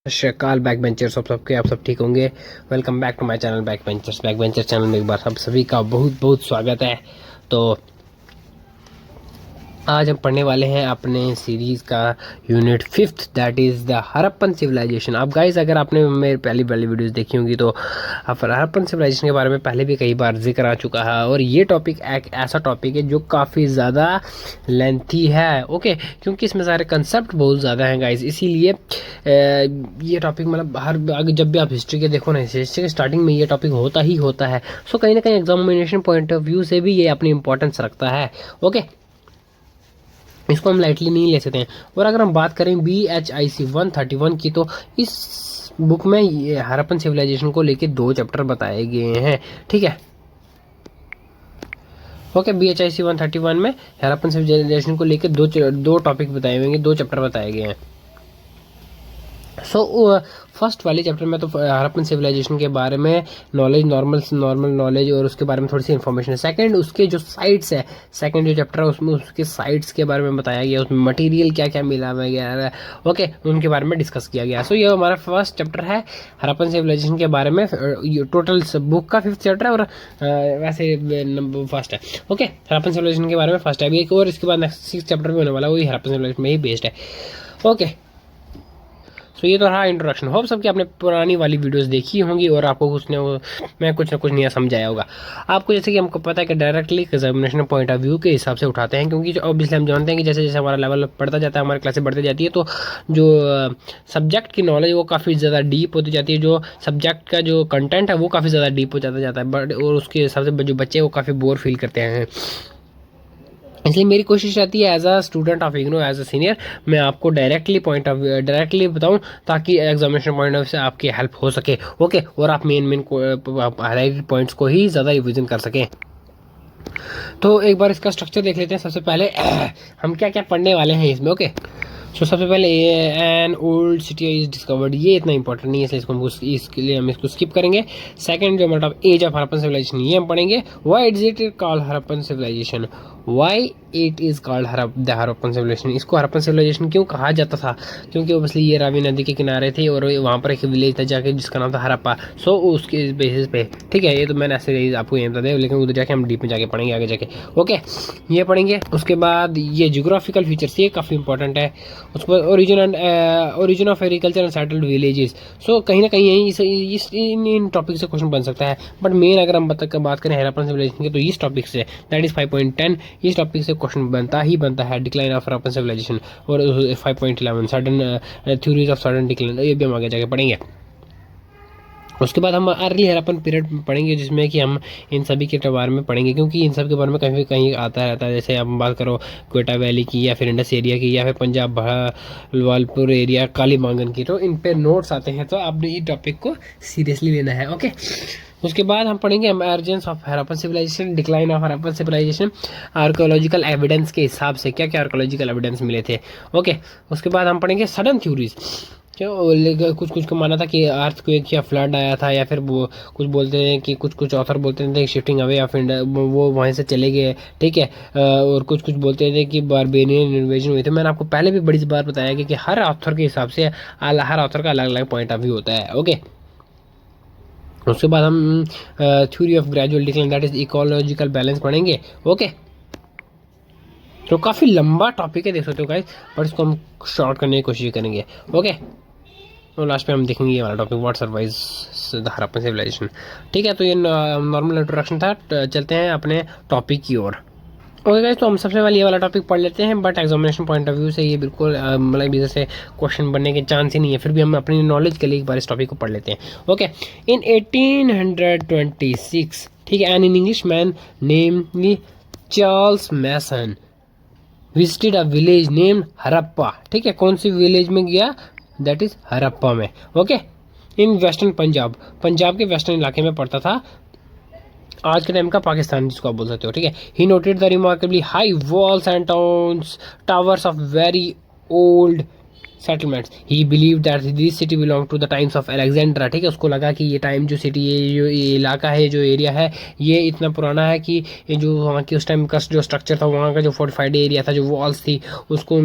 श्रीकाल back benchers, आप सब ठीक होंगे। Welcome back to my channel back bencher channel में एक बार आप सभी का बहुत बहुत स्वागत है। तो आज हम पढ़ने वाले हैं अपने सीरीज़ का unit 5th, that is the Harappan civilisation. अब गाइस, अगर आपने मेरी पहली वीडियोस देखी होंगी तो हड़प्पन सिविलाइजेशन के बारे में पहले भी कई बार जिक्र आ चुका है। और ये टॉपिक एक ऐसा टॉपिक है जो काफ़ी ज़्यादा लेंथी है, ओके, क्योंकि इसमें सारे कंसेप्ट बहुत ज़्यादा हैं गाइस। इसीलिए ये टॉपिक मतलब जब भी आप हिस्ट्री के देखो ना, हिस्ट्री के स्टार्टिंग में ये टॉपिक होता ही होता है। सो कहीं ना कहीं एग्जामिनेशन पॉइंट ऑफ व्यू से भी ये अपनी इंपॉर्टेंस रखता है, ओके। इसको हम लाइटली नहीं ले सकते हैं। और अगर हम बात करें BHIC 131 की, तो इस बुक में ये हड़प्पन सिविलाइजेशन को लेके 2 चैप्टर बताए गए हैं, ठीक है, ओके। BHIC 131 में हड़प्पन सिविलाइजेशन को लेके दो टॉपिक बताए हुए हैं, 2 चैप्टर बताए गए हैं। सो फर्स्ट वाले चैप्टर में तो हड़प्पन सिविलाइजेशन के बारे में नॉलेज, नॉर्मल नॉलेज और उसके बारे में थोड़ी सी इन्फॉर्मेशन है। सेकंड, उसके जो साइट्स है, सेकंड जो चैप्टर है उसमें उसके साइट्स के बारे में बताया गया, उसमें मटेरियल क्या क्या मिला हुआ है, ओके, उनके बारे में डिस्कस किया गया। सो ये हमारा फर्स्ट चैप्टर है हड़प्पन सिविलाइजेशन के बारे में। टोटल बुक का 5th चैप्टर है और वैसे फर्स्ट है, ओके। हड़प्पन सिविलाइजेशन के बारे में फर्स्ट है अभी एक, और इसके बाद नेक्स्ट 6th चैप्टर भी होने वाला है, वही हड़प्पन सिविलाइजेशन में ही बेस्ड है, ओके। सो ये तो रहा इंट्रोडक्शन। होप सब कि आपने पुरानी वाली वीडियोस देखी होंगी और आपको कुछ ना कुछ नया समझाया होगा आपको। जैसे कि हमको पता है कि directly examination point of view के हिसाब से उठाते हैं, क्योंकि ऑब्वियसली हम जानते हैं कि जैसे जैसे हमारा लेवल बढ़ता जाता है, हमारी क्लासेस बढ़ती जाती है, तो जो सब्जेक्ट की नॉलेज वो काफ़ी ज़्यादा डीप होती जाती है, जो सब्जेक्ट का जो कंटेंट है वो काफ़ी ज़्यादा डीप हो जाता है, बट और उसके हिसाब से जो बच्चे वो काफ़ी बोर फील करते हैं। इसलिए मेरी कोशिश रहती है as a student of IGNOU, as a senior, मैं आपको डायरेक्टली बताऊं, ताकि एग्जामिनेशन पॉइंट ऑफ से आपकी हेल्प हो सके, ओके। और आप मेन हाईलाइटेड पॉइंट्स को ही ज़्यादा रिविजन कर सकें। तो एक बार इसका स्ट्रक्चर देख लेते हैं। सबसे पहले हम क्या क्या पढ़ने वाले हैं इसमें, ओके। सो सबसे पहले an old city is discovered, ये इतना इंपॉर्टेंट नहीं है इसलिए इसके लिए हम इसको स्किप करेंगे। सेकंड जो मतलब एज ऑफ हड़प्पन सिविलाइजेशन, ये हम पढ़ेंगे। Why is it called Harappan civilisation, why it is called the Harappan civilisation, इसको हड़प्पन सिविलाइजेशन क्यों कहा जाता था, क्योंकि ओबियसली ये रावी नदी के किनारे थे और वहाँ पर एक विलेज था जाके जिसका नाम था हड़प्पा। सो उसके बेसिस पे, ठीक है, ये तो मैंने ऐसे आपको ये बता दिया, लेकिन उधर जाके हम डीप में जाके पढ़ेंगे आगे जाके, ओके, ये पढ़ेंगे। उसके बाद ये जियोग्राफिकल फीचर्स, ये काफ़ी इंपॉर्टेंट है। उसके बाद origin of agriculture and settled villages. So कहीं ना कहीं यही इन टॉपिक से क्वेश्चन बन सकता है, बट मेन अगर हम बात करें हड़प्पन सिविलाइजेशन की, तो इस टॉपिक से, दैट इज 5.10, इस टॉपिक से क्वेश्चन बनता है, डिक्लाइन ऑफ हड़प्पन सिविलाइजेशन। और 5.11 sudden theories of sudden decline, ये भी हम आगे जाके पढ़ेंगे। उसके बाद हम अर्ली हड़प्पन पीरियड पढ़ेंगे, जिसमें कि हम इन सभी के बारे में पढ़ेंगे, क्योंकि इन सब के बारे में कहीं कहीं आता रहता है। जैसे हम बात करो क्वेटा वैली की, या फिर इंडस एरिया की, या फिर पंजाब भालपुर एरिया, कालीबांगन की, तो इन पे नोट्स आते हैं, तो आपने इस टॉपिक को सीरियसली लेना है, ओके। उसके बाद हम पढ़ेंगे emergence of Harappan civilisation, decline of Harappan civilisation, archaeological evidence के हिसाब से क्या क्या आर्कोलॉजिकल एविडेंस मिले थे, ओके। उसके बाद हम पढ़ेंगे सडन थ्योरीज, जो कुछ को माना था कि अर्थक्वेक या फ्लड आया था, या फिर वो कुछ बोलते हैं कि कुछ ऑथर बोलते थे शिफ्टिंग अवे ऑफ इंडिया, वो वहीं से चले गए, ठीक है। और कुछ बोलते थे कि बारबेनियन इन्वेजन हुई थी। मैंने आपको पहले भी बड़ी बार बताया कि हर ऑथर के हिसाब से हर ऑथर का अलग अलग पॉइंट ऑफ व्यू होता है, ओके। उसके बाद हम theory of gradual decline, that is ecological balance पढ़ेंगे, ओके। तो काफ़ी लंबा टॉपिक है, देख सकते हो गाइस, पर इसको हम शॉर्ट करने की कोशिश करेंगे, ओके। और लास्ट पे हम देखेंगे ये वाला topic, what survives the Harappan civilisation, ठीक है। तो ये नॉर्मल इंट्रोडक्शन था, चलते हैं अपने टॉपिक की ओर, ओके गाइस। तो हम सबसे पहले ये वाला टॉपिक पढ़ लेते हैं, but examination point of view से ये बिल्कुल मतलब इधर से क्वेश्चन बनने के चांस ही नहीं है, फिर भी हम अपनी नॉलेज के लिए एक बार इस टॉपिक को पढ़ लेते हैं, ओके। इन 1826, ठीक है, an in English man namely Charles Masson visited a village named Harappa, ठीक है। कौन सी विलेज में गया, दैट इज हड़प्पा में, ओके, इन वेस्टर्न पंजाब के वेस्टर्न इलाके में पड़ता था, आज के टाइम का पाकिस्तान जिसको आप बोल सकते हो, ठीक है। He noted the remarkably high walls and towers of very old settlements. He believe that this city belong to the times of Alexandra, ठीक है, उसको लगा कि ये टाइम जो सिटी, ये इलाका है, जो एरिया है, ये इतना पुराना है कि ये जो वहाँ की उस टाइम का जो स्ट्रक्चर था, वहाँ का जो फोर्टिफाइड एरिया था, जो वॉल्स थी, उसको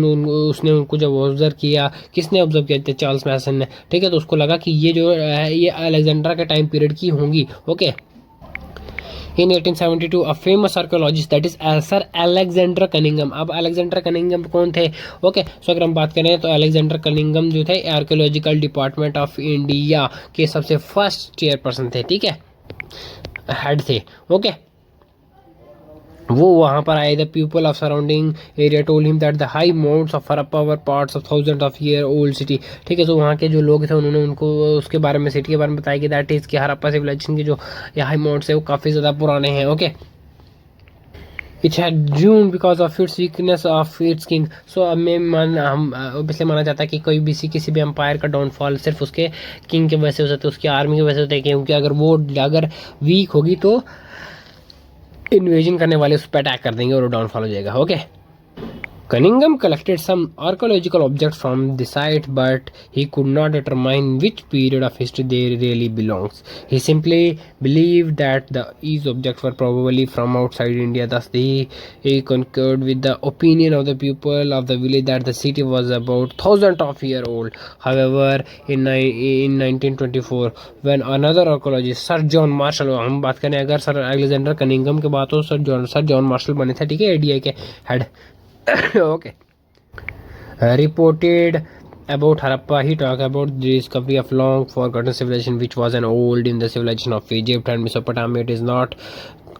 उसने उनको जब ऑब्जर्व किया, किसने ऑब्जर्व किया था, चार्ल्स मैसन ने, ठीक है, तो उसको लगा कि ये जो है ये अलेक्जेंड्रा के टाइम पीरियड की होंगी। Okay, in 1872 a famous archaeologist that is sir Alexander Cunningham. अब अलेक्जेंडर कनिंगम कौन थे? ओके, सो अगर हम बात करें तो अलेक्जेंडर कनिंगम जो थे आर्कियोलॉजिकल डिपार्टमेंट ऑफ इंडिया के सबसे फर्स्ट चेयरपर्सन थे, ठीक है, हेड थे। ओके, वो वहाँ पर आए। The people of surrounding area told him that the high mounts of Harappa were parts of thousand of year old city, ठीक है, तो वहाँ के जो लोग थे उन्होंने उनको उसके बारे में, सिटी के बारे में बताया कि दैट इज कि हड़प्पा सिविलाइजेशन के जो ये हाई माउंट्स है वो काफ़ी ज़्यादा पुराने हैं। Okay, it had dune because of its weakness of its king. So अब में हम ऑब्वियसली माना जाता है कि कोई भी किसी भी एम्पायर का डाउनफॉल सिर्फ उसके किंग की वजह से हो सकता है, उसकी आर्मी की वजह से होता है, क्योंकि अगर वो अगर वीक होगी तो इन्वेजन करने वाले उस पर अटैक कर देंगे और वो डाउनफॉल हो जाएगा। Okay, Cunningham collected some archaeological objects from the site, but he could not determine which period of history they really belongs. He simply believed that these objects were probably from outside India. Thus, he concurred with the opinion of the people of the village that the city was about thousands of years old. However, in 1924, when another archaeologist, Sir John Marshall, हम बात करें अगर sir Alexander Cunningham के बात हो, sir John Marshall बने थे, ठीक है, एडीआई के head. Okay. Reported about Harappa, he talked about the discovery of long forgotten civilization, which was an old in the civilization of Egypt and Mesopotamia. It is not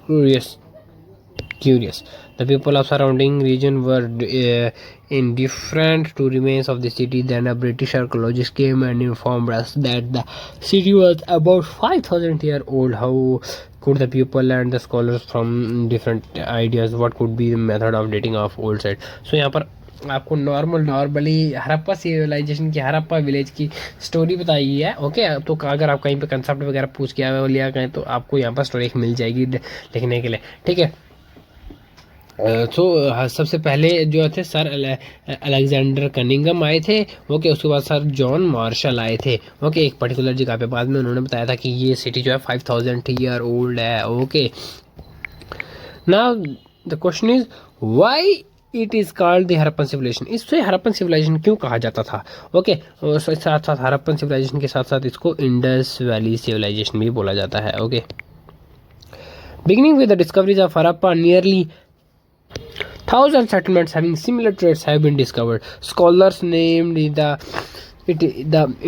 curious. The people of surrounding region were indifferent to remains of the city. Then a British archaeologist came and informed us that the city was about 5,000 years old. How could the people and the scholars from different ideas what could be the method of dating of old site? So यहाँ पर आपको normally Harappa civilisation की, Harappa village की story बताई गई है। Okay, तो अगर आप कहीं पे कंसेप्ट वगैरह पूछ के आए लिया गए तो आपको यहाँ पर स्टोरी मिल जाएगी लिखने के लिए, ठीक है। तो सबसे पहले जो थे सर अलेक्जेंडर कनिंगम आए थे। ओके, उसके बाद सर जॉन मार्शल आए थे। ओके, एक पर्टिकुलर जगह पे बाद में उन्होंने बताया था कि ये सिटी जो है 5,000 ईयर ओल्ड है। Okay, now the question is why it is called the Harappan civilisation. इससे हड़प्पन सिविलाइजेशन क्यों कहा जाता था? ओके, और साथ साथ हड़प्पन सिविलाइजेशन के साथ साथ इसको इंडस वैली सिविलाइजेशन भी बोला जाता है। Okay, beginning with the discoveries of Harappa, nearly 1,000 settlements having similar traits have been discovered. Scholars named the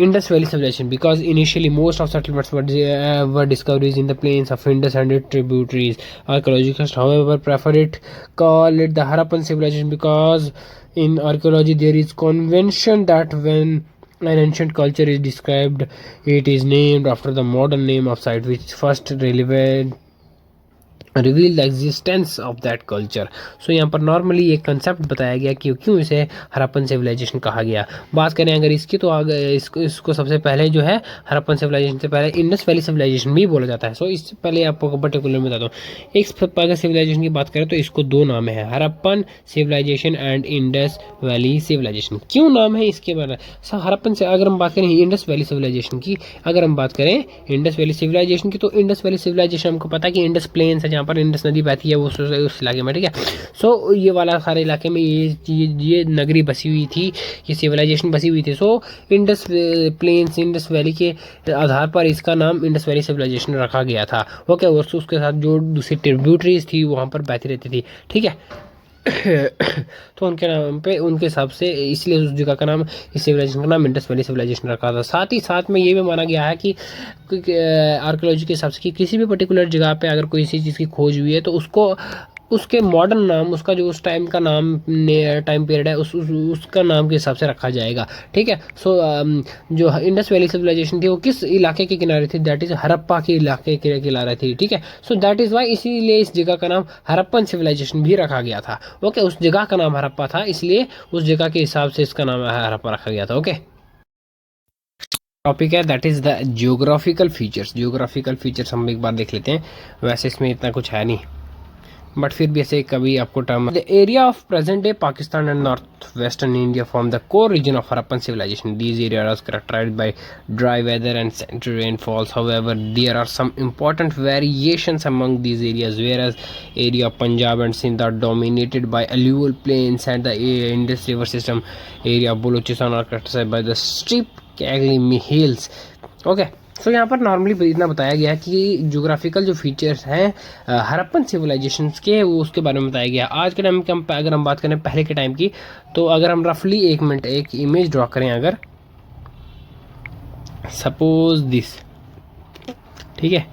Indus Valley Civilization because initially most of settlements were discoveries in the plains of Indus and its tributaries. Archaeologists, however, call it the Harappan Civilization because in archaeology there is convention that when an ancient culture is described, it is named after the modern name of site which first reveal the existence of that culture. So यहाँ पर normally एक concept बताया गया कि क्यों इसे Harappan civilisation कहा गया। बात करें अगर इसकी तो इसको सबसे पहले जो है हड़प्पन सिविलाइजेशन से पहले इंडस वैली सिविलाइजेशन भी बोला जाता है। सो इससे पहले आपको पर्टिकुलर में बताता हूँ, एक अगर सिविलाइजेशन की बात करें तो इसको दो नाम है, Harappan civilisation and Indus valley civilisation. क्यों नाम है इसके बारे में? हड़प्पन से अगर हम बात करें इंडस वैली सिविलाइजेशन की, अगर हम बात करें इंडस वैली सिविलाइजेशन की, तो इंडस वैली सिविलाइजेशन हमको पता है कि इंडस प्लेन्स है पर इंडस नदी बहती है उस इलाके में, ठीक है। सो ये वाला सारे इलाके में ये नगरी बसी हुई थी, ये सिविलाइजेशन बसी हुई थी। So Indus planes, Indus valley के आधार पर इसका नाम इंडस वैली सिविलाइजेशन रखा गया था। ओके, और उसके साथ जो दूसरी ट्रिब्यूटरीज थी वहाँ पर बहती रहती थी, ठीक है। तो उनके नाम पे, उनके हिसाब से इसलिए उस जगह का नाम, इस सिविलाइजेशन का नाम इंडस वैली सिविलाइजेशन रखा था। साथ ही साथ में ये भी माना गया है कि आर्कियोलॉजी के हिसाब से कि किसी भी पर्टिकुलर जगह पे अगर कोई चीज़ की खोज हुई है तो उसको उसके मॉडर्न नाम, उसका जो उस टाइम का नाम टाइम पीरियड है उसका नाम के हिसाब से रखा जाएगा, ठीक है। सो जो इंडस वैली सिविलाइजेशन थी वो किस इलाके के किनारे थी? दैट इज हड़प्पा के इलाके के किनारे थी, ठीक है। सो दैट इज वाई, इसीलिए इस जगह का नाम हड़प्पन सिविलाइजेशन भी रखा गया था। ओके, उस जगह का नाम हड़प्पा था इसलिए उस जगह के हिसाब से इसका नाम हड़प्पा रखा गया था। ओके, टॉपिक है that is the geographical features. Geographical features हम एक बार देख लेते हैं, वैसे इसमें इतना कुछ है नहीं। बट फिर भी ऐसे कभी आपको term. The area of present day Pakistan and north western India form the core region of Harappan civilisation. These area are characterised by dry weather and central rainfalls. However there are some important variations among these areas, whereas area of Punjab and Sindh are dominated by alluvial plains and the Indus River system. Area of Balochistan are characterized by the steep Cagley hills. Okay. सो यहाँ पर normally इतना बताया गया कि geographical जो features हैं Harappan civilisations के, वो उसके बारे में बताया गया। आज के टाइम की अगर हम बात करें पहले के टाइम की, तो अगर हम रफली 1 मिनट एक इमेज ड्रॉ करें, अगर सपोज दिस, ठीक है,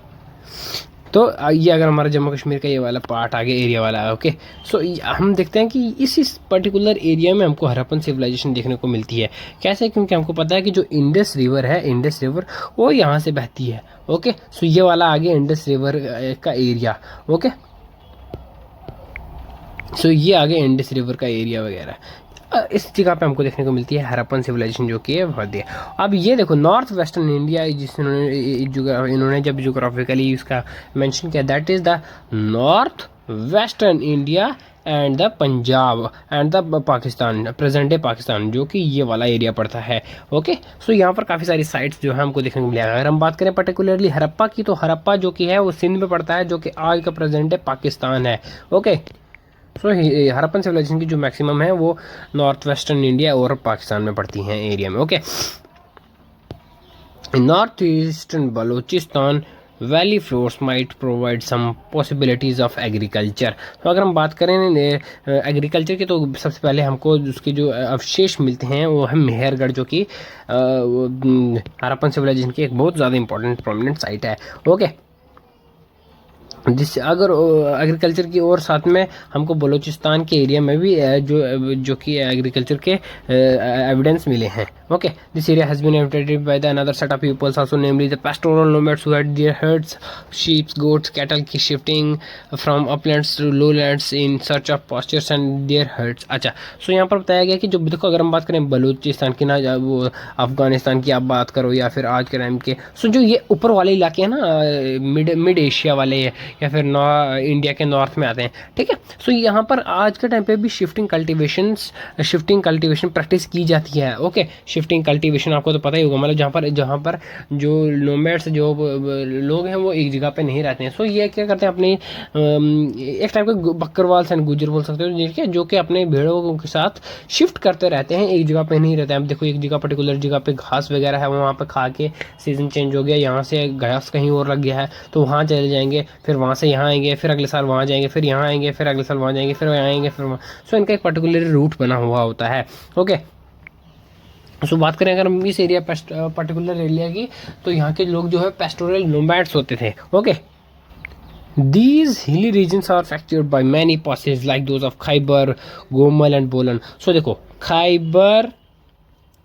तो ये अगर हमारा जम्मू कश्मीर का ये वाला पार्ट आगे एरिया वाला है। ओके, सो हम देखते हैं कि इस पर्टिकुलर एरिया में हमको हरप्पन सिविलाइजेशन देखने को मिलती है। कैसे? क्योंकि हमको पता है कि जो इंडस रिवर है, इंडस रिवर वो यहाँ से बहती है। ओके, सो ये वाला आगे इंडस रिवर का एरिया। ओके, सो ये आगे इंडस रिवर का एरिया वगैरह इस जगह पे हमको देखने को मिलती है हरप्पन सिविलाइजेशन जो कि है बहुत है। अब ये देखो नॉर्थ वेस्टर्न इंडिया, इन्होंने जब जोग्राफिकली इसका मेंशन किया, that is the north western India and the Punjab and the Pakistan, present day Pakistan, जो कि ये वाला एरिया पड़ता है। ओके, सो यहाँ पर काफ़ी सारी साइट्स जो है हमको देखने को मिलेगा। अगर हम बात करें पर्टिकुलरली हरप्पा की, तो हरप्पा जो कि है वो सिंध में पड़ता है, जो कि आज का प्रेजेंट डे पाकिस्तान है। ओके, सो हरप्पन सिविलाइजेशन की जो मैक्सिमम है वो नॉर्थ वेस्टर्न इंडिया और पाकिस्तान में पड़ती हैं एरिया में। Okay, north eastern Baluchistan valley floors might provide some possibilities of agriculture. तो अगर हम बात करें एग्रीकल्चर की, तो सबसे पहले हमको उसके जो अवशेष मिलते हैं वो है मेहरगढ़, जो कि हरप्पन सिविलाइजेशन की एक बहुत ज़्यादा इंपॉर्टेंट प्रोमिनेंट साइट है। ओके, जिससे अगर एग्रीकल्चर की और साथ में हमको बलूचिस्तान के एरिया में भी जो कि एग्रीकल्चर के एविडेंस मिले हैं। Okay, this area has been inhabited by the another set of peoples also, namely the pastoral nomads who had their herds, sheep, goats, cattle की shifting from uplands to lowlands in search of pastures and their herds। अच्छा, सो यहाँ पर बताया गया कि जो देखो अगर हम बात करें बलूचिस्तान की ना, वो अफगानिस्तान की आप बात करो या फिर आज के टाइम के, सो जो ये ऊपर वाले इलाके हैं ना, मिड एशिया वाले या फिर इंडिया के नॉर्थ में आते हैं। ठीक है, सो यहाँ पर आज के टाइम पे भी शिफ्टिंग कल्टीवेशन प्रैक्टिस की जाती है। ओके, शिफ्टिंग कल्टीवेशन आपको तो पता ही होगा, मतलब जहाँ पर जो नोमैड्स जो लोग हैं वो एक जगह पे नहीं रहते हैं। सो ये क्या करते हैं, अपने एक टाइप के बकरवाल से गुजर बोल सकते हो, जो कि अपने भेड़ों के साथ शिफ्ट करते रहते हैं, एक जगह पे नहीं रहते हैं। अब देखो एक जगह पर्टिकुलर जगह पे घास वगैरह है, वहाँ पे खा के सीजन चेंज हो गया, यहाँ से घास कहीं और लग गया है तो वहाँ चले जाएंगे, फिर वहाँ से यहाँ आएंगे, फिर अगले साल वहाँ जाएंगे, फिर यहाँ आएंगे, फिर अगले साल वहाँ जाएंगे, फिर वहाँ आएंगे, फिर वहाँ। सो इनका एक पर्टिकुलर रूट बना हुआ होता है। ओके, सो बात करें अगर हम इस एरिया पर्टिकुलर एरिया की, तो यहाँ के लोग जो है पेस्टोरल नोमैड्स होते थे। Okay, these hilly regions are fractured by many passes like those of Khyber, Gomal and Bolan। सो देखो खैबर,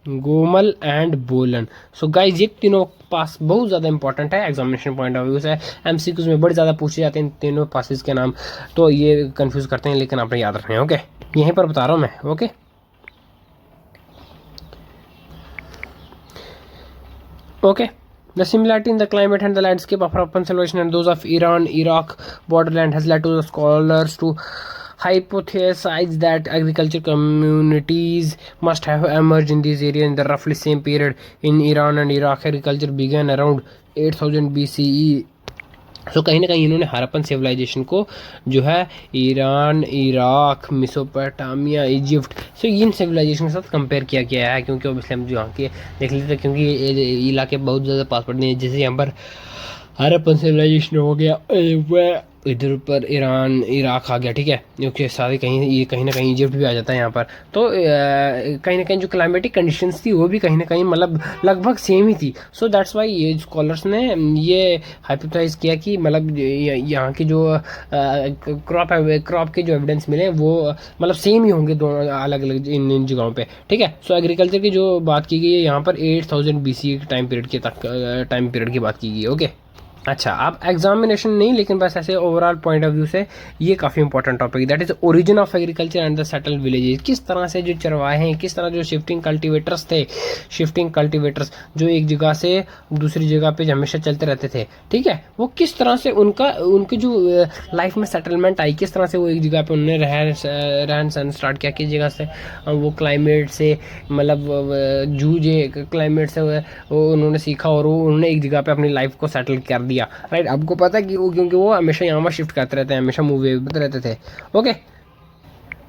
गोमल एंड बोलन, सो गाइज ये तीनों पास बहुत ज़्यादा इंपॉर्टेंट है एग्जामिनेशन पॉइंट ऑफ व्यू से। एमसीक्यूज में बड़े ज़्यादा पूछे जाते हैं तीनों पासेस के नाम, तो ये कंफ्यूज करते हैं, लेकिन आपने याद रखना है। ओके, यहीं पर बता रहा हूँ मैं। Okay, okay, the similarity in the climate and the landscape of Harappan civilization and those of Iran Iraq borderland has led to the scholars to hypothesize that agriculture communities must have emerged in these areas in the roughly same period. In Iran and Iraq, agriculture began around 8000 BCE। सो कहीं ना कहीं इन्होंने Harappan civilisation को जो है Iran, Iraq, Mesopotamia, Egypt, सो इन civilisation के साथ compare किया गया है, क्योंकि ऑब्वियसली हम जो यहाँ के देख लेते हैं, क्योंकि ये इलाके बहुत ज़्यादा पास पड़ते हैं। जैसे यहाँ पर हरप्पन सिविलाइजेशन हो गया, वह इधर पर ईरान इराक आ गया, ठीक है, क्योंकि सारे कहीं ना कहीं इजिप्ट भी आ जाता है यहाँ पर। तो कहीं ना कहीं जो क्लाइमेटिक कंडीशंस थी वो भी कहीं ना कहीं मतलब लगभग सेम ही थी। सो दैट्स वाई ये स्कॉलर्स ने ये हाइपोथेसाइज किया कि मतलब यहाँ की जो क्रॉप के जो एविडेंस मिले वो मतलब सेम ही होंगे दोनों अलग अलग इन जगहों पे। ठीक है, सो एग्रीकल्चर की जो बात की गई है यहाँ पर 8000 BC टाइम पीरियड की बात की गई है। ओके, अच्छा, आप एग्जामिनेशन नहीं, लेकिन बस ऐसे ओवरऑल पॉइंट ऑफ व्यू से ये काफ़ी इंपॉर्टेंट टॉपिक है। That is origin of agriculture and the settled villages. किस तरह से जो चरवाहे हैं, किस तरह जो शिफ्टिंग कल्टीवेटर्स थे, शिफ्टिंग कल्टीवेटर्स जो एक जगह से दूसरी जगह पे हमेशा चलते रहते थे, ठीक है, वो किस तरह से उनकी जो लाइफ में सेटलमेंट आई, किस तरह से वो एक जगह पे उन्होंने रहन सहन स्टार्ट किया, किस जगह से वो क्लाइमेट से मतलब जूझे क्लाइमेट से वो उन्होंने सीखा और वो उन्होंने एक जगह पे अपनी लाइफ को सेटल कर दिया। राइट, आपको पता है कि वो क्योंकि वो हमेशा यहाँ शिफ्ट करते रहते हैं, हमेशा मूव रहते थे। ओके,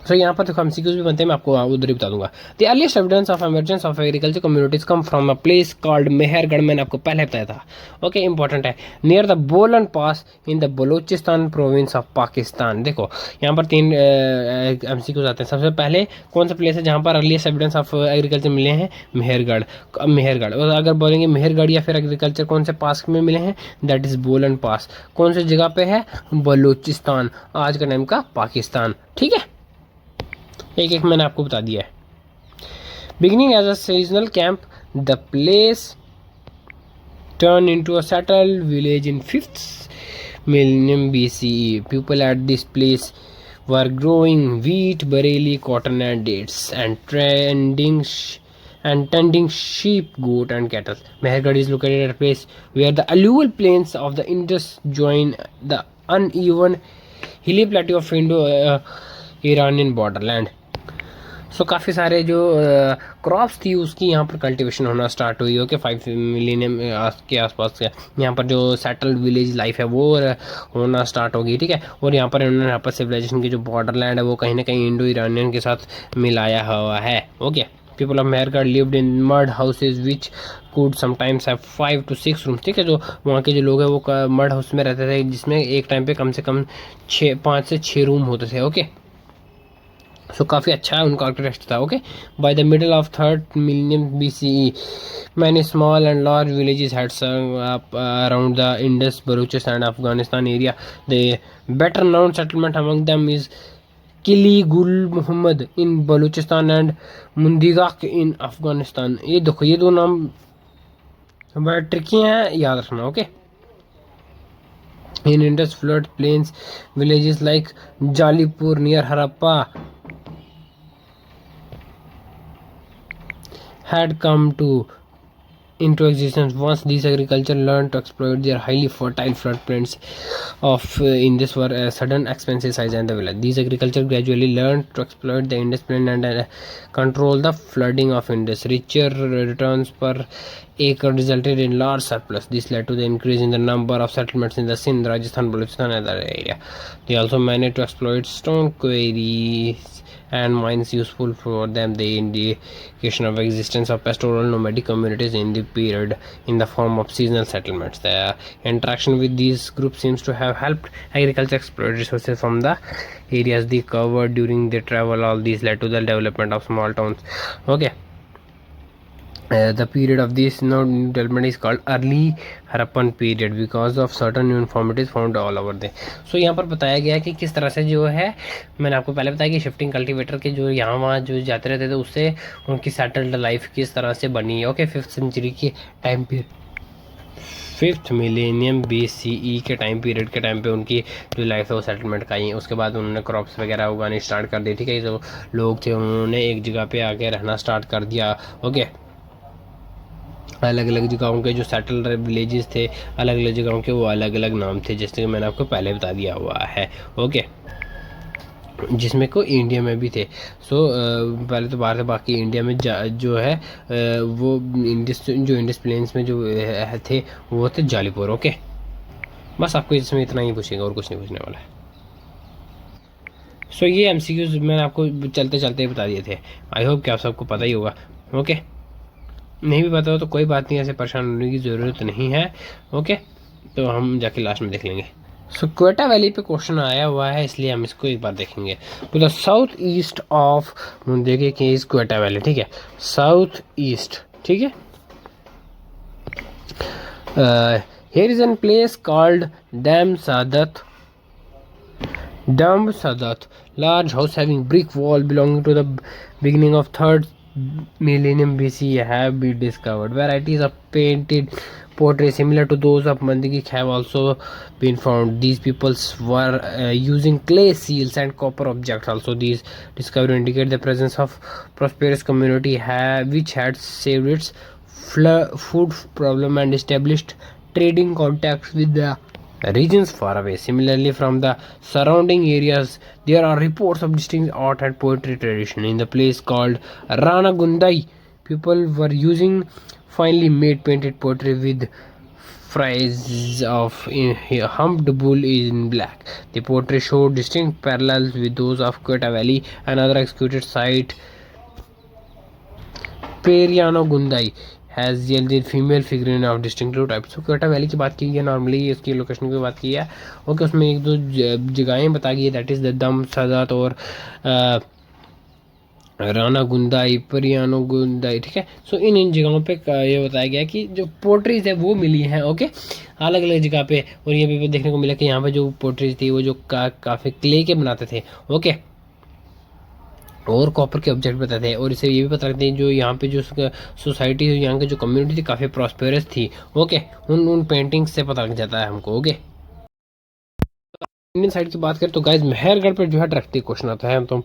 सो यहाँ पर देखो एमसीक्यूज भी बनते हैं, मैं आपको उधर ही बता दूंगा। The earliest evidence of emergence of agriculture communities come from a place called Mehrgarh. मैंने आपको पहले बताया था। ओके, इंपॉर्टेंट है, near the Bolan pass in the Baluchistan province of Pakistan. देखो यहाँ पर 3 एमसीक्यूज आते हैं। सबसे पहले कौन सा प्लेस है जहाँ पर अर्लीस्ट एविडेंस ऑफ एग्रीकल्चर मिले हैं? मेहरगढ़। मेहरगढ़, और अगर बोलेंगे मेहरगढ़ या फिर एग्रीकल्चर कौन से पास में मिले हैं, दैट इज बोलन पास। कौन सी जगह पे है? बलूचिस्तान, आज का नाम का पाकिस्तान। ठीक है, एक एक मैंने आपको बता दिया है। Beginning as a seasonal camp, the place turn into a settled village in 5th millennium BCE. People at this place were growing wheat, barley, cotton, and dates, and tending sheep, goat, and cattle. Mehergarh is located at a place where the alluvial plains of the Indus join the uneven hilly plateau of Indo-Iranian borderland. सो काफ़ी सारे जो crops थी उसकी यहाँ पर cultivation होना start हुई। Okay, 5 million के आसपास यहाँ पर जो सेटल्ड विलेज लाइफ है वो होना स्टार्ट होगी। ठीक है, और यहाँ पर इन्होंने यहाँ पर सिविलाइजेशन की जो बॉर्डर लैंड है वो कहीं ना कहीं इंडो ईरानियन के साथ मिलाया हुआ है। Okay, people of Mehrgarh lived in mud houses which could sometimes have 5 to 6 rooms. ठीक है, जो वहाँ के जो लोग हैं वो मड हाउस में रहते थे, जिसमें एक टाइम पे कम से कम 5 से 6 रूम होते थे। ओके, सो काफ़ी अच्छा है उनका आर्किटेक्चर था। Okay, by the middle of 3rd millennium BCE many small and large villages had sprung up around the Indus, Baluchistan and Afghanistan area. The better known settlement among them is किली गुल मोहम्मद इन Balochistan and मुंदिगाक इन अफगानिस्तान। ये देखो, ये 2 नाम बड़े tricky हैं, याद रखना। Okay, in Indus flood plains villages like Jalilpur near Harappa had come into existence once these agriculture learned to exploit their highly fertile floodplains of Indus were sudden expansive size and the village. These agriculture gradually learned to exploit the Indus plain and control the flooding of Indus. Richer returns per acre resulted in large surplus. This led to the increase in the number of settlements in the Sindh, Rajasthan, Balochistan and other area. They also managed to exploit stone quarries and mines useful for them. The indication of existence of pastoral nomadic communities in the period in the form of seasonal settlements. The interaction with these groups seems to have helped agriculture exploit resources from the areas they covered during their travel. All these led to the development of small towns. Okay, the period of this new development is called early Harappan period because of certain uniformities found all over there. So यहाँ पर बताया गया कि किस तरह से जो है, मैंने आपको पहले बताया कि शिफ्टिंग कल्टीवेटर के जो यहाँ वहाँ जो जाते रहते थे उससे उनकी सेटल्ड लाइफ किस तरह से बनी है। ओके, 5th century के टाइम पे 5th millennium BCE के टाइम पीरियड के टाइम पे उनकी जो लाइफ है वो सेटलमेंट का ही। उसके बाद उन्होंने क्रॉप्स वगैरह उगानी स्टार्ट कर दी। ठीक है, जो लोग थे उन्होंने एक जगह पे आके रहना स्टार्ट कर दिया। ओके, अलग अलग जगहों के जो सेटल विलेजेस थे, अलग अलग जगहों के वो अलग अलग नाम थे, जैसे कि मैंने आपको पहले बता दिया हुआ है। ओके, जिसमें को इंडिया में भी थे। सो पहले तो बाहर से, बाकी इंडिया में जो है वो इंडस प्लेन्स में जो थे वो थे जालीपुर। ओके, बस आपको इसमें इतना ही पूछेगा और कुछ नहीं पूछने वाला है। सो ये MCQs मैंने आपको चलते चलते बता दिए थे। आई होप कि आप सबको पता ही होगा। ओके, नहीं भी पता हो तो कोई बात नहीं, ऐसे परेशान होने की ज़रूरत नहीं है। ओके, तो हम जाके लास्ट में देख लेंगे। सो क्वेटा वैली पे क्वेश्चन आया हुआ है, इसलिए हम इसको एक बार देखेंगे। तो द साउथ ईस्ट ऑफ मुंदेगे की इज क्वेटा वैली। ठीक है, साउथ ईस्ट। ठीक है, here is an place called Damb Sadaat, large house having brick wall belonging to the beginning of 3rd millennium BC have been discovered. Varieties of painted pottery similar to those of Mandingik have also been found. These peoples were using clay seals and copper objects. Also, these discovery indicate the presence of prosperous community which had saved its food problem and established trading contacts with the regions far away. Similarly, from the surrounding areas, there are reports of distinct art and poetry tradition. In the place called Rana Gundai, people were using finely made painted pottery with frieze of humped bull in black. The pottery showed distinct parallels with those of Quetta Valley. Another executed site, Periano Ghundai has yielded female figurine of distinctive type. So Quetta valley की बात की है, normally इसकी location की बात की है. Okay, उसमें एक दो जगहें बता गई है, दैट इज़ द दम सदात और राना गुंदाई, परियानो गुंदाई. ठीक है, सो इन जगहों पे ये बताया गया कि जो पोट्रीज है वो मिली हैं. ओके, अलग अलग जगह पे. और ये भी देखने को मिला कि यहाँ पे जो पोट्रीज थी वो जो काफ़ी क्ले के बनाते थे. ओके, और कॉपर के ऑब्जेक्ट बताते हैं. और इसे ये भी पता लगता है जो यहाँ पे जो सोसाइटी यहाँ की जो कम्युनिटी थी काफ़ी प्रॉस्पेरस थी. ओके, उन पेंटिंग्स से पता लग जाता है हमको. ओके, इंडियन साइड की बात करें तो गाइस मेहरगढ़ पर जो है डायरेक्टली क्वेश्चन आता है, तो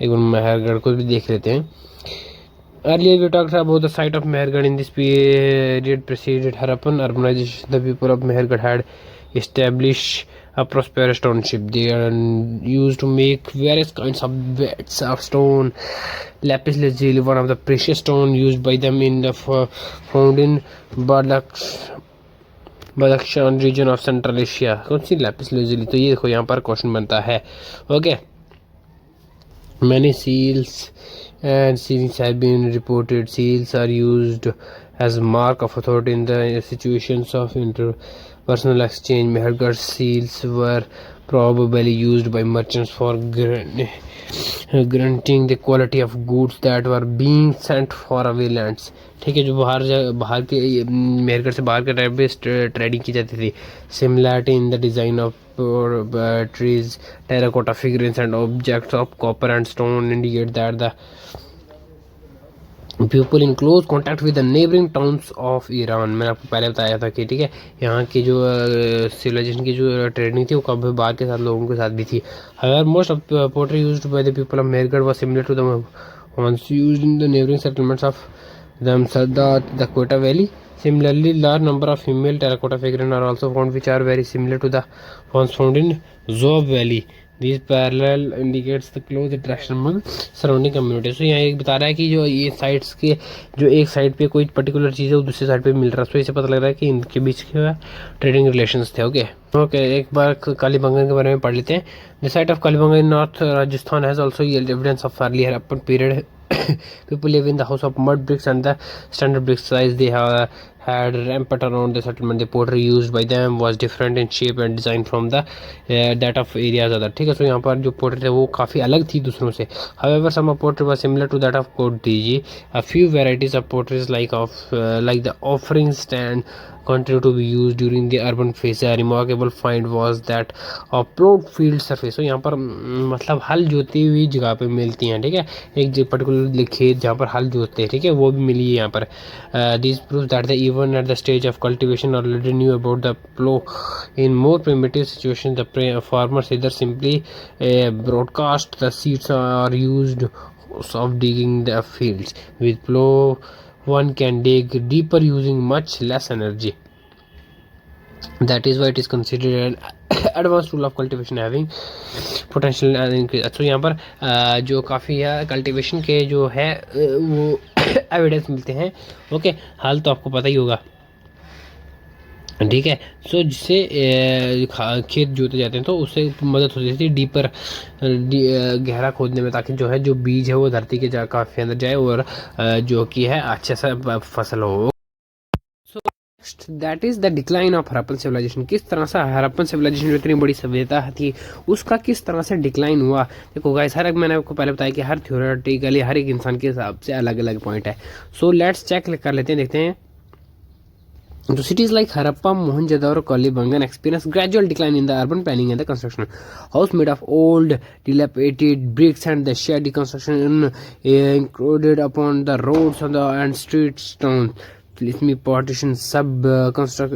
एक बार मेहरगढ़ को भी देख लेते हैं. Earlier we talked about the site of Mehergarh. In this period preceded Harappan urbanization. The people of Mehergarh had established a prosperous township. They are used to make various kinds of beds of stone. Lapis lazuli, one of the precious stone used by them in the found in Badakhshan region of Central Asia. कौन सी lapis lazuli? तो ये देखो यहाँ पर question बनता है. Okay, many seals and seals have been reported. Seals are used as a mark of authority in the situations of interpersonal exchange. Mehergarh seals were probably used by merchants for guaranteeing the quality of goods that were being sent far away lands. ठीक है, जो बाहर के मेहरगढ़ से बाहर के type पे trading की जाती थी. Similarity in the design of trees, terracotta figurines and objects of copper and stone indicate that the people in close contact with the neighbouring towns of Iran. मैंने आपको पहले बताया था कि ठीक है, यहाँ की जो सिविलाइजेशन की जो ट्रेडिंग थी वो काफ़ी बाहर के साथ लोगों के साथ भी थी. However most of pottery used by the people of Mehrgarh was similar to the ones used in the neighboring settlements of Damsadat, the Quetta Valley. Similarly, large number of female terracotta figurines are also found, which are very similar to the ones found in Zob Valley. These parallel indicates the close interaction among surrounding communities. तो यहाँ एक बता रहा है कि जो ये sites के जो एक साइड पे कोई पर्टिकुलर चीज़ है वो दूसरी साइड पे मिल रहा है, तो इससे पता लग रहा है कि इनके बीच के ट्रेडिंग रिलेशंस थे. ओके, एक बार कालीबंगन के बारे में पढ़ लेते हैं. The site of Kalibangan in north Rajasthan has also yielded evidence of early Harappan period. People live in the house of mud bricks and the standard brick size. They had rampart around the settlement. The pottery used by them was different in shape and design from the that of areas other. ठीक है, तो यहाँ पर जो pottery थे वो काफ़ी अलग थी दूसरों से. However, some of pottery was similar to that of Côte d'Ivoire. A few varieties of potteries like the offering stand continue to be used during the urban phase. A remarkable find was that of plowed field surface. तो यहाँ पर मतलब हल जोती हुई जगह पे मिलती हैं. ठीक है, एक पर्टिकुलर खेत जहाँ पर हल जोतते हैं, ठीक है, वो भी मिली है यहाँ पर. These proves that even at the stage of cultivation already knew about the plow. In more primitive situations, the farmers either simply broadcast the seeds or used of digging the fields. With plow, one can dig deeper using much less energy. That is why it is considered an advanced tool of cultivation having potential increase. तो यहाँ पर जो काफ़ी है cultivation के जो है वो एविडेंस मिलते हैं. ओके, हाल तो आपको पता ही होगा. ठीक है, सो जिससे खेत जोते जाते हैं तो उससे मदद होती थी डीपर गहरा खोदने में, ताकि जो है जो बीज है वो धरती के काफ़ी अंदर जाए और जो कि है अच्छा सा फसल हो. So next that is the decline of Harappan civilisation. किस तरह से हड़प्पन सिविलाइजेशन जो इतनी बड़ी सभ्यता थी उसका किस तरह से डिक्लाइन हुआ. देखो गाइस, हर एक मैंने आपको पहले बताया कि हर थ्योरेटिकली हर एक इंसान के हिसाब से अलग अलग पॉइंट है. सो लेट्स चेक कर लेते हैं, देखते हैं. So cities like Harappa, Mohenjo-daro, Kalibangan experienced gradual decline in the urban planning and the construction. House made of old, dilapidated bricks and the shabby construction included upon the roads and street stone. इसमें partition sub construct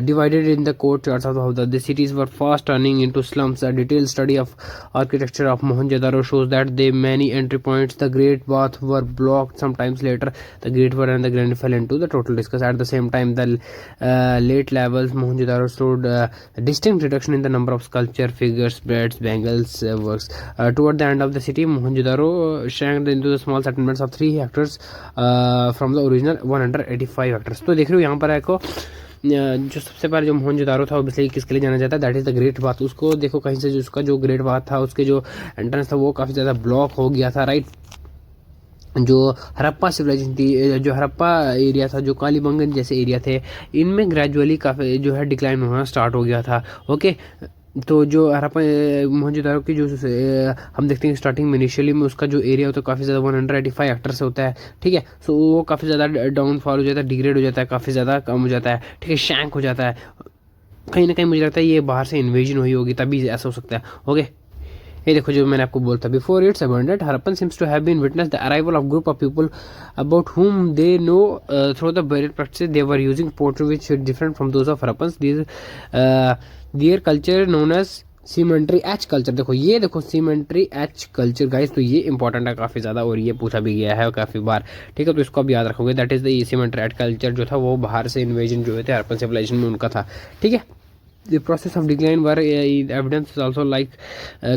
divided in the courtyards of the cities were fast turning into slums. A detailed study of architecture of Mohenjo-daro shows that the many entry points, the Great Bath, were blocked. Sometimes later, the Great Bath and the Grand fell into the total discuss. At the same time, the late levels Mohenjo-daro showed a distinct reduction in the number of sculpture, figures, beds, bangles, works. Toward the end of the city, Mohenjo-daro shrank into the small settlements of 3 hectares from the original 185 hectares. तो देख रहे हो यहाँ पर आपको जो सबसे पहले जो मोहनजोदारो था ऑब्वियसली किसके लिए जाना जाता है, that is the great bath. उसको देखो कहीं से जो उसका जो ग्रेट बाथ था उसके जो एंट्रेंस था वो काफ़ी ज़्यादा ब्लॉक हो गया था, राइट। जो हड़प्पा सिविलाइजेशन थी, जो हड़प्पा एरिया था, जो कालीबंगन जैसे एरिया थे, इनमें ग्रेजुअली काफ़ी जो है डिक्लाइन होना स्टार्ट हो गया था। ओके, तो जो हड़प्पा मोहनजोदारो की जो हम देखते हैं स्टार्टिंग में इनिशियली में उसका जो एरिया होता है काफ़ी ज़्यादा 185 हेक्टर से होता है, ठीक है। सो वो काफ़ी ज़्यादा डाउनफॉल हो जाता है, डिग्रेड हो जाता है, काफ़ी ज़्यादा कम हो जाता है, ठीक है, शैंक हो जाता है। कहीं ना कहीं मुझे लगता है ये बाहर से इन्वेजन हुई होगी तभी ऐसा हो सकता है। ओके, ये देखो जो मैंने आपको बोलता before its abundant Harappan seems to have been witness the arrival of group of people about whom they know through the various practices they were using pottery which different from those of Harappans their culture known as cemetery H culture. देखो ये देखो symmetry H culture guys, तो ये important है काफ़ी ज़्यादा और ये पूछा भी गया है काफ़ी बार, ठीक है। तो इसको आप याद रखोगे, that is the symmetry H culture जो था वो बाहर से इन्वेजन जो थे हरप्पन सिविलाइजेशन में उनका था, ठीक है। The process of decline were evidence is also like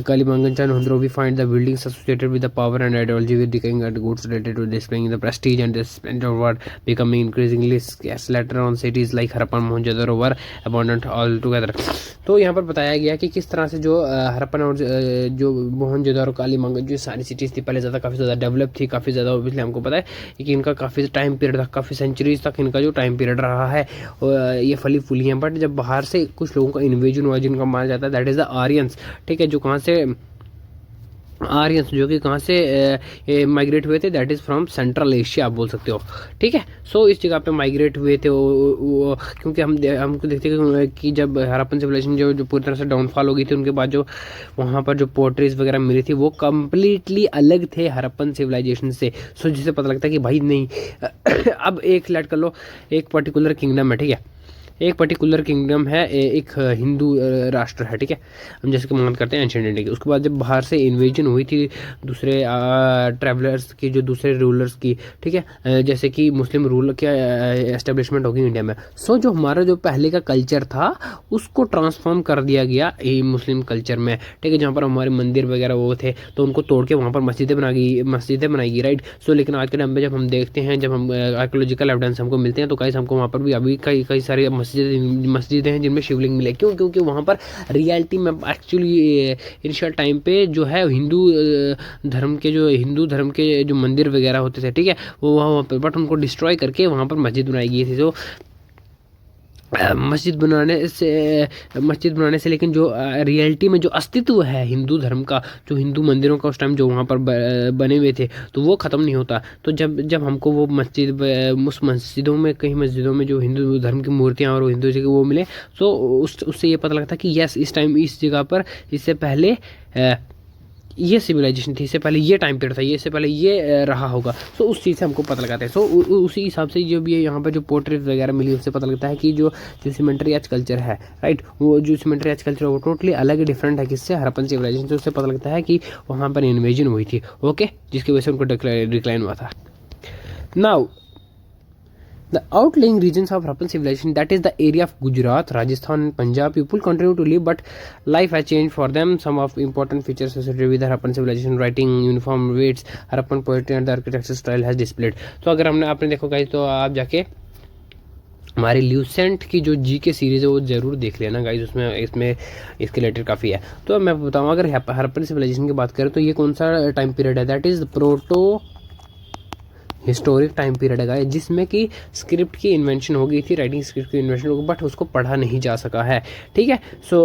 Kalibangan and Hundro. We find the buildings associated with the power and ideology with decaying and goods related to displaying the prestige and the splendor were becoming increasingly scarce. Later on, cities like Harappan, Mohenjo-daro were abandoned altogether. तो यहाँ पर बताया गया कि किस तरह से जो हरप्पन और जो मोहनजोदारो कालीबंगन जो सारी सिटीज़ थी पहले ज़्यादा काफ़ी ज़्यादा डेवलप थी, काफ़ी ज़्यादा ऑब्वियसली हमको पता है कि इनका काफ़ी टाइम पीरियड था, काफ़ी सेंचुरीज तक इनका जो टाइम पीरियड रहा है ये फली फूली हैं। बट जब बाहर से कुछ लोगों का इन्वेजन हुआ जिनका माना जाता है दैट इज़ द आर्यंस, ठीक है, जो कहाँ से आर्यंस जो कि कहाँ से माइग्रेट हुए थे, that is from central Asia आप बोल सकते हो, ठीक है। सो इस जगह पे माइग्रेट हुए थे वो क्योंकि हमको देखते हैं कि जब हरप्पन सिविलाइजेशन जो पूरी तरह से डाउनफॉल हो गई थी उनके बाद जो वहाँ पर जो पोर्ट्रीज वगैरह मिली थी वो कम्प्लीटली अलग थे हरप्पन सिविलाइजेशन से। सो जिससे पता लगता है कि भाई नहीं अब एक लेट कर लो, एक पर्टिकुलर किंगडम है, ठीक है, एक पर्टिकुलर किंगडम है, एक हिंदू राष्ट्र है, ठीक है, हम जैसे कि मान करते हैं एंशिएंट इंडिया की। उसके बाद जब बाहर से इन्वेजन हुई थी दूसरे ट्रैवलर्स की, जो दूसरे रूलर्स की, ठीक है, जैसे कि मुस्लिम रूल क्या एस्टेब्लिशमेंट होगी इंडिया में। सो जो हमारा जो पहले का कल्चर था उसको ट्रांसफॉर्म कर दिया गया मुस्लिम कल्चर में, ठीक है, जहाँ पर हमारे मंदिर वगैरह वो थे तो उनको तोड़ के वहाँ पर मस्जिदें बनाएगी, राइट। सो लेकिन आज के टाइम में जब हम देखते हैं, जब हम आर्कियोलॉजिकल एविडेंस हमको मिलते हैं तो कई हमको वहाँ पर भी अभी कई सारे मस्जिदें हैं जिनमें शिवलिंग मिले। क्यों? क्योंकि वहाँ पर रियलिटी में एक्चुअली इनिशियल टाइम पे जो है हिंदू धर्म के जो मंदिर वगैरह होते थे, ठीक है, वो वहाँ पर बट उनको डिस्ट्रॉय करके वहाँ पर मस्जिद बनाई गई थी। तो मस्जिद बनाने से लेकिन जो रियलिटी में जो अस्तित्व है हिंदू धर्म का, जो हिंदू मंदिरों का उस टाइम जो वहाँ पर बने हुए थे तो वो ख़त्म नहीं होता। तो जब हमको वो उस मस्जिदों में कई मस्जिदों में जो हिंदू धर्म की मूर्तियाँ और हिंदू जी के वो मिले तो उससे ये पता लगता कि यस इस टाइम इस जगह पर इससे पहले ये सिविलाइजेशन थी, इससे पहले ये टाइम पीरियड था, ये इससे पहले ये रहा होगा। सो उस चीज़ से हमको पता लगाता है। सो उसी हिसाब से जो भी यहाँ पर जो पोर्ट्रेट वगैरह मिली उससे पता लगता है कि जो सीमेंट्री एच कल्चर है, राइट, वो जो सीमेंट्री एच कल्चर है वो टोटली अलग डिफरेंट है किससे, हरप्पन सिविलाइजेशन से। उससे पता लगता है कि वहाँ पर इन्वेजन हुई थी, ओके, जिसकी वजह से उनको डिक्लाइन हुआ था। Now the outlying regions of Harappan civilization, that is the area of Gujarat, Rajasthan and Punjab, people continue to live but life has changed for them. Some of important features associated with the Harappan civilization, writing, uniform weights, Harappan poetry and the architecture style has displayed. तो अगर आपने देखो guys तो आप जाके हमारी Lucent की जो जी के सीरीज़ है वो ज़रूर देख लेना गाइस, इसमें इसके रिलेटेड काफ़ी है। तो मैं बताऊँ अगर हरप्पन सिविलाइजेशन की बात करें तो ये कौन सा टाइम पीरियड है, that is proto historic time period है जिसमें कि स्क्रिप्ट की इन्वेंशन हो गई थी, राइटिंग स्क्रिप्ट की इन्वेंशन हो गई बट उसको पढ़ा नहीं जा सका है, ठीक है। सो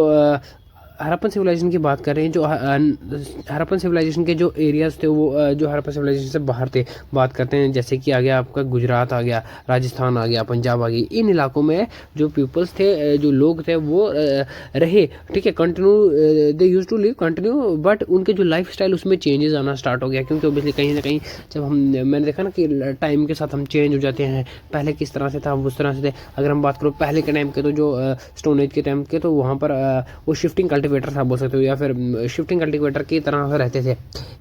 हड़प्पन सिविलाइजेशन की बात कर रहे हैं, जो हड़प्पन सिविलाइजेशन के जो एरियाज थे वो जो हड़प्पन सिविलाइजेशन से बाहर थे, बात करते हैं जैसे कि आ गया आपका गुजरात आ गया, राजस्थान आ गया, पंजाब आ गई, इन इलाकों में जो पीपल्स थे, जो लोग थे वो रहे, ठीक है, continue they use to live continue, but उनके जो लाइफ स्टाइल उसमें चेंजेस आना स्टार्ट हो गया, क्योंकि ऑब्वियसली कहीं ना कहीं जब मैंने देखा ना कि टाइम के साथ हम चेंज हो जाते हैं, पहले किस तरह से था उस तरह से थे। अगर हम बात करो पहले के टाइम के, तो जो स्टोन एज के टाइम के, तो वहाँ पर वो शिफ्टिंग कल्टिवेटर था बोल सकते हो, या फिर शिफ्टिंग कल्टिवेटर की तरह से रहते थे,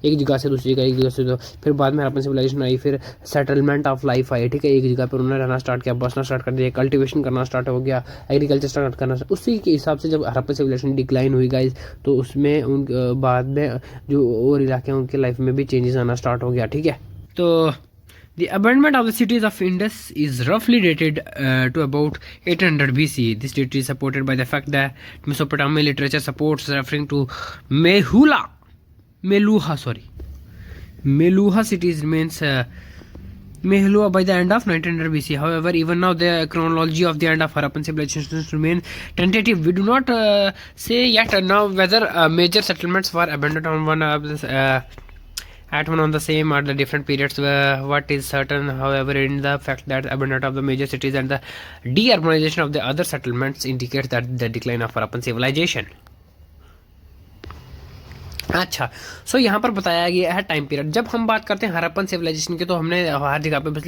एक जगह से दूसरी जगह, एक जगह से तो फिर बाद में हड़प्पन सिविलाइजेशन आई, फिर सेटलमेंट ऑफ लाइफ आई, ठीक है, एक जगह पर उन्होंने रहना स्टार्ट किया, बसना स्टार्ट कर दिया, कल्टिवेशन करना स्टार्ट हो गया, एग्रीकल्चर स्टार्ट करना, उसी के हिसाब से जब हड़प्पन सिविलाइजेशन डिक्लाइन हुई गाइज, तो उसमें उन बाद में जो और इलाके हैं उनके लाइफ में भी चेंजेस आना स्टार्ट हो गया, ठीक है। तो the abandonment of the cities of Indus is roughly dated to about 800 BC. This date is supported by the fact that Mesopotamian literature supports referring to Meluha cities remains Meluha by the end of 1900 BC. However, even now the chronology of the end of Harappan civilization remains tentative. We do not say yet now whether major settlements were abandoned on one of this. At one on the same or the different periods. What is certain, however, in the fact that abandonment of the major cities and the deurbanization of the other settlements indicates that the decline of Harappan civilization. अच्छा, सो यहाँ पर बताया गया है time period. जब हम बात करते हैं हड़प्पन सिविलाइजेशन की, तो हमने हर जगह पे बस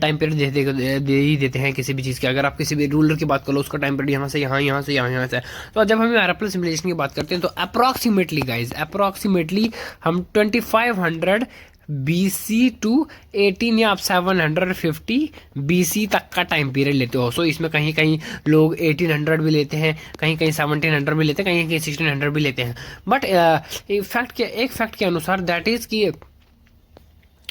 टाइम पीरियड दे ही देते हैं किसी भी चीज़ के। अगर आप किसी भी रूलर की बात करो, उसका टाइम पीरियड यहाँ से यहाँ, यहाँ से यहाँ, यहाँ से। तो जब हम हड़प्पन सिविलाइजेशन की बात करते हैं, तो अप्रॉक्सीमेटली गाइज, अप्रॉक्सीमेटली हम 2500 BC टू 18 या आप 750 BC तक का टाइम पीरियड लेते हो। सो इसमें कहीं कहीं लोग 1800 भी लेते हैं, कहीं कहीं 1700 भी लेते हैं, कहीं कहीं 1600 भी लेते हैं। बट एक फैक्ट के अनुसार दैट इज कि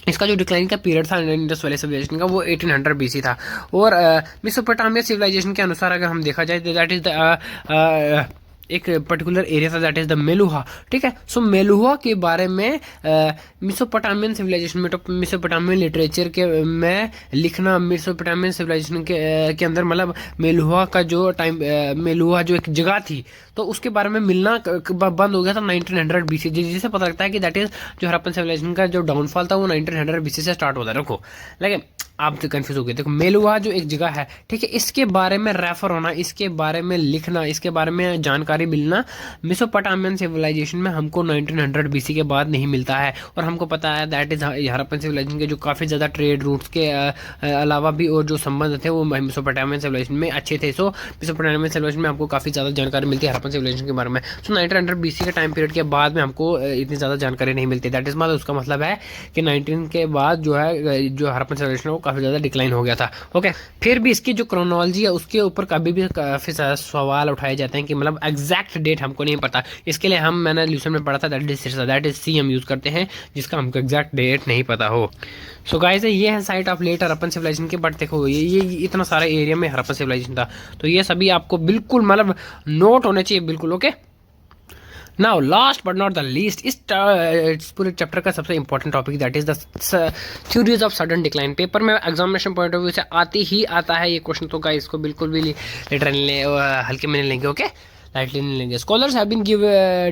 इसका जो डिक्लाइन का पीरियड था इंडस वैली सिविलाइजेशन का, वो 1800 BC था। और मेसोपोटामिया सिविलाइजेशन के अनुसार अगर हम देखा जाए, दैट इज द एक पर्टिकुलर एरिया था, दैट इज द मेलुहा, ठीक है। सो मेलुहा के बारे में मेसोपोटामियन सिविलाइजेशन में, तो मेसोपोटामियन लिटरेचर के में लिखना, मेसोपोटामियन सिविलाइजेशन के अंदर मतलब मेलुहा का जो टाइम, मेलुहा जो एक जगह थी, तो उसके बारे में मिलना बंद हो गया था 1900 BC, जिससे पता लगता है कि दैट इज जो हड़प्पन सिविलाइजेशन का जो डाउनफॉल था वो 1900 BC से स्टार्ट होता है। रखो, लेकिन आप तो कंफ्यूज हो गए। देखो, मेलुहा जो एक जगह है, ठीक है, इसके बारे में रेफर होना, इसके बारे में लिखना, इसके बारे में जानकारी मिलना मेसोपोटामियन सिविलाइजेशन में हमको 1900 BC के बाद नहीं मिलता है। और हमको पता है दैट इज हड़प्पन सिविलाइजेशन के जो काफ़ी ज़्यादा ट्रेड रूट्स के अलावा भी और जो संबंध थे वो मेसोपोटामियन सिविलाइजेशन में अच्छे थे। सो मेसोपोटामियन सिविलाइजेशन में हमको काफ़ी ज़्यादा जानकारी मिलती है हड़प्पन सिविलाइजेशन के बारे में। सो 1900 BC के टाइम पीरियड के बाद में हमको इतनी ज़्यादा जानकारी नहीं मिलती। दैट इज मतलब उसका मतलब है कि 19 के बाद जो है जो हड़प्पन सिविलाइजेशन है काफ़ी ज़्यादा डिक्लाइन हो गया था। ओके, फिर भी इसकी जो क्रोनोलॉजी है उसके ऊपर कभी भी काफ़ी सारा सवाल उठाए जाते हैं कि मतलब एग्जैक्ट डेट हमको नहीं पता। इसके लिए मैंने ल्यूसन में पढ़ा था दैट इज सी हम यूज़ करते हैं, जिसका हमको एग्जैक्ट डेट नहीं पता हो। सो गाइस, ये है site of late Harappan civilisation के। बट देखो, ये इतना सारा एरिया में हड़प्पन सिविलाइजेशन था, तो ये सभी आपको बिल्कुल मतलब नोट होने चाहिए बिल्कुल। Okay, now last but not the least, इस पूरे चैप्टर का सबसे important topic that is the theories of sudden decline. Paper में एग्जामिनेशन पॉइंट ऑफ व्यू से आती ही आता है ये क्वेश्चन, तो गाइस इसको बिल्कुल भी लिटरली हल्के में नहीं लेंगे। ओके, lightly नहीं लेंगे। Scholars have been give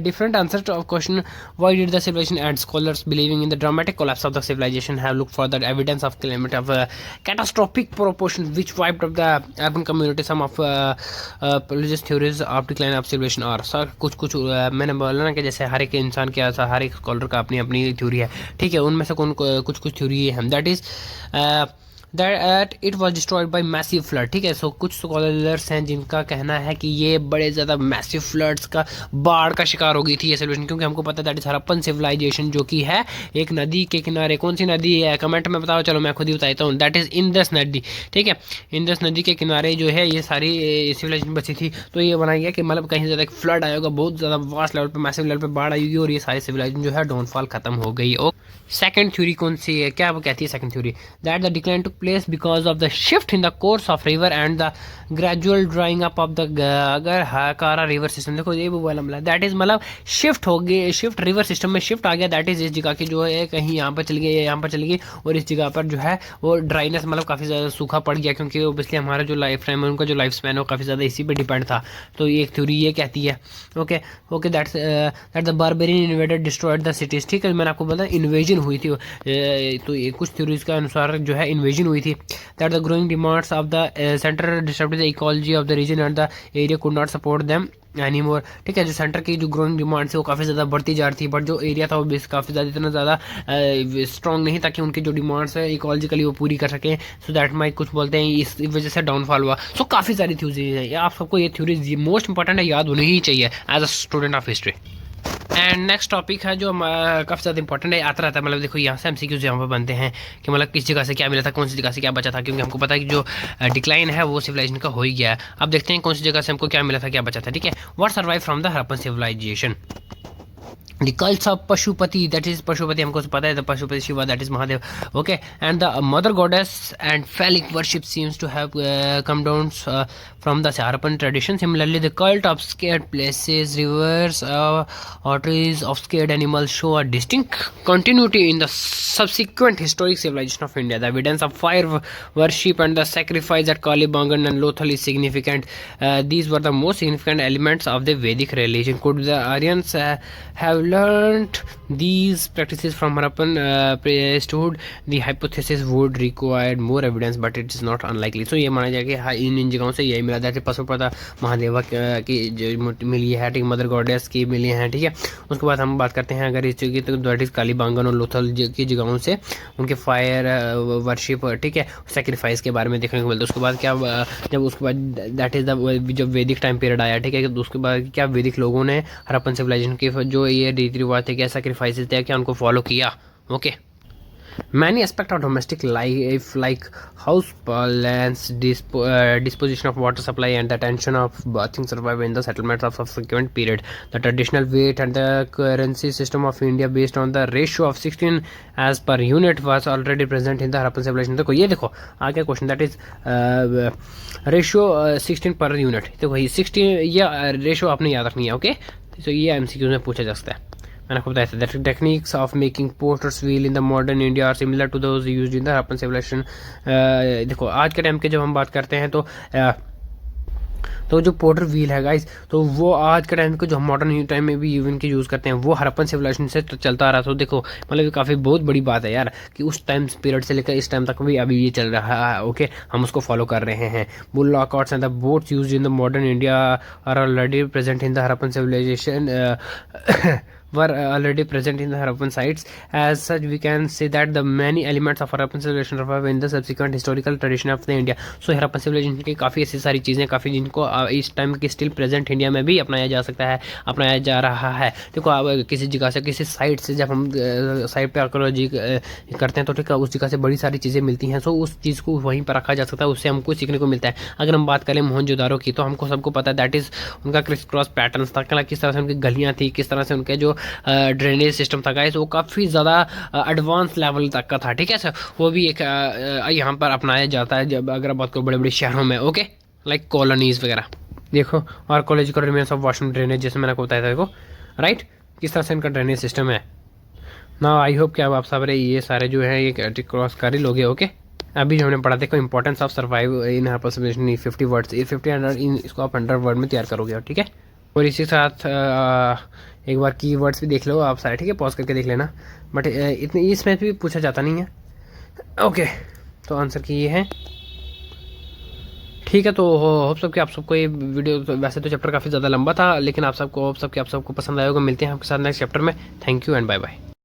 different answers to question why did the civilization end. Scholars believing in the dramatic collapse of the civilization have looked for the evidence of calamity of catastrophic proportions which wiped up the urban community. Some of religious theories of decline of civilization are कुछ मैंने बोला ना कि जैसे हर एक इंसान के ऐसा हर एक स्कॉलर का अपनी अपनी थ्योरी है, ठीक है। उनमें से कुछ थ्योरी है that is that it was destroyed by massive flood, ठीक है। सो कुछ स्कॉलर्स हैं जिनका कहना है कि ये बड़े ज़्यादा मैसिव फ्लड्स का, बाढ़ का शिकार हो गई थी ये सिविलाइजेशन, क्योंकि हमको पता है दैट इज हड़प्पन सिविलाइजेशन जो कि है एक नदी के किनारे। कौन सी नदी है कमेंट में बताओ, चलो मैं खुद ही बताता हूँ। दैट इज इंदस नदी, ठीक है। इंदस नदी के किनारे जो है ये सारी सिविलाइजेशन बची थी। तो ये बनाया गया कि मतलब कहीं ज़्यादा फ्लड आया होगा, बहुत ज़्यादा वास्ट लेवल पर, मैसिव लेवल पर बाढ़ आई होगी और ये सारी सिविलाइजेशन जो है डाउनफॉल खत्म हो गई। और सेकंड थ्योरी कौन सी है, क्या वो कहती है second theory, that the decline took place because of the shift in the course of river and the gradual drying up of the Kara river system। देखो ये भी बोला मतलब दैट इज मतलब शिफ्ट हो गई, शिफ्ट रिवर सिस्टम में shift आ गया, दैट इज इस जगह की जो है कहीं यहाँ पर चली गई, यहाँ पर चली गई, और इस जगह पर जो है वो ड्राइनेस मतलब काफ़ी ज़्यादा सूखा पड़ गया, क्योंकि ओबियसली हमारा जो लाइफ टाइम है उनका जो लाइफ स्पैन है वो काफ़ी ज़्यादा इसी पे डिपेंड था। तो ये एक थ्योरी ये कहती है okay okay that the barbarian invader destroyed the cities. ठीक है, मैंने आपको बताया इन्वेजन हुई थी, तो ये कुछ थ्योरीज के अनुसार जो है इन्वेजन हुई थी। That the growing demands of the centre disturb the ecology of the region and the area could not support them any more. ठीक है, जो सेंटर की जो ग्रोइंग डिमांड है वो काफ़ी ज़्यादा बढ़ती जा रही थी, बट जो एरिया था वो बेस काफ़ी ज़्यादा इतना ज़्यादा स्ट्रॉन्ग नहीं था कि उनकी जो डिमांड्स है इकोलॉजिकली वो पूरी कर सकें। सो दैट माई कुछ बोलते हैं इस वजह से डाउनफॉल हुआ। सो काफ़ी सारी थ्योरीज है, आप सबको ये थ्योरीज मोस्ट इंपॉर्टेंट है, याद होनी ही चाहिए as a student of history. And next topic है जो काफ़ी ज़्यादा इंपॉर्टेंट है, आता रहता है, मतलब देखो यहाँ से एमसीक्यूज यहाँ पर बनते हैं कि मतलब किस जगह से क्या मिला था, कौन सी जगह से क्या बचा था, क्योंकि हमको पता है कि जो डिक्लाइन है वो सिविलाइजेशन का हो ही गया है। अब देखते हैं कौन सी जगह से हमको क्या मिला था, क्या बचा था। ठीक है, what survive from the Harappan civilisation. The cults of Pashupati, that is Pashupati, हमको पता है, the Pashupati Shiva, that is Mahadev, okay, and the mother goddess and phallic worship seems to have come down from the Harappan tradition. Similarly, the cult of scared places, rivers, or trees of scared animals show a distinct continuity in the subsequent historic civilization of India. The evidence of fire worship and the sacrifice at Kalibangan and Lothal is significant. These were the most significant elements of the Vedic religion. Could the Aryans have learned these practices from Harappan priesthood? The hypothesis would require more evidence, but it is not unlikely. So ये माना जाए कि इन जगहों से यही मिला, जैसे पशुपता महादेवा की जो मिली है, ठीक, मदर गॉडेस की मिली है। ठीक है, उसके बाद हम बात करते हैं अगर इस जगह तो दैट इज कालीबांगन और लोथल की जगहों से उनके फायर वर्शिप, ठीक है, सेक्रीफाइस के बारे में देखने को मिलता है। उसके बाद क्या, जब उसके बाद दैट इज द जब वैदिक टाइम पीरियड आया, ठीक है, तो उसके बाद क्या वैदिक लोगों ने हरप्पन सिविलाइजेशन के जो ये रीति रिवाज थे, क्या सेक्रीफाइसेस थे, क्या उनको फॉलो किया। Okay, many aspects of domestic life like house plants, disposition of water supply and the attention of bathing survive in the settlements of subsequent period. The traditional weight and the currency system of India based on the ratio of 16 as per unit was already present in the Harappan civilization। देखो ये देखो आगे question, that is ratio 16 per unit. देखो ये 16 ये ratio आपने याद रखनी है। ओके, तो ये एमसीक्यू में पूछा जा सकता है। मैंने आपको बताया था that techniques of making potter's wheel in the modern India are similar to those used in the Harappan civilisation. देखो आज के टाइम के जब हम बात करते हैं तो जो पोर्टर व्हील है गाइस, तो वो आज के टाइम को जो मॉडर्न टाइम में भी इवन के यूज़ करते हैं वो हरप्पन सिविलाइजेशन से तो चलता आ रहा। तो देखो मतलब काफ़ी बहुत बड़ी बात है यार कि उस टाइम पीरियड से लेकर इस टाइम तक भी अभी ये चल रहा है। ओके, हम उसको फॉलो कर रहे हैं। Bullock carts and the boats used in the modern India are already present in the Harappan civilisation were already present in the Harappan sites. As such, we can say that the many elements of Harappan civilization survive in the subsequent historical tradition of the India. So Harappan civilization की काफ़ी ऐसी सारी चीज़ें काफ़ी जिनको इस time की still present India में भी अपनाया जा सकता है, अपनाया जा रहा है। देखो अब किसी जगह से किसी साइट से जब हम साइट पे आर्कोलॉजी करते हैं तो ठीक है उस जगह से बड़ी सारी चीज़ें मिलती हैं। सो उस चीज़ को वहीं पर रखा जा सकता है, उससे हमको सीखने को मिलता है। अगर हम बात करें मोहनजोदारो की तो हमको सबको पता है दैट इज़ उनका क्रिस क्रॉस पैटर्न था, किस तरह से उनकी गलियाँ थी, किस तरह से उनके जो ड्रेनेज सिस्टम था गाइस वो काफ़ी ज़्यादा एडवांस लेवल तक का था। ठीक है सर, वो भी एक यहाँ पर अपनाया जाता है जब अगर बात करो बड़े बड़े शहरों में। ओके, लाइक कॉलोनीज वगैरह। देखो archaeological remains of washroom drainage, जैसे मैंने आपको बताया था, देखो राइट किस तरह से इनका ड्रेनेज सिस्टम है ना। आई होप कि अब आप सब ये सारे जो है ये क्रॉस कर ही लोगे। ओके, अभी जो हमने पढ़ा देखो importance of survive in Harappan civilisation 50 words, ये 50 इन इसको आप 100 वर्ड में तैयार करोगे। ठीक है, और इसी साथ एक बार की वर्ड्स भी देख लो आप सारे, ठीक है, पॉज करके देख लेना, बट इतने इसमें भी पूछा जाता नहीं है। ओके, तो आंसर की ये है। ठीक है, तो होप सब कि आप सबको ये वीडियो तो वैसे तो चैप्टर काफ़ी ज़्यादा लंबा था, लेकिन आप सबको होप सब कि आप सबको पसंद आएगा। मिलते हैं आपके साथ नेक्स्ट चैप्टर में। Thank you and bye bye.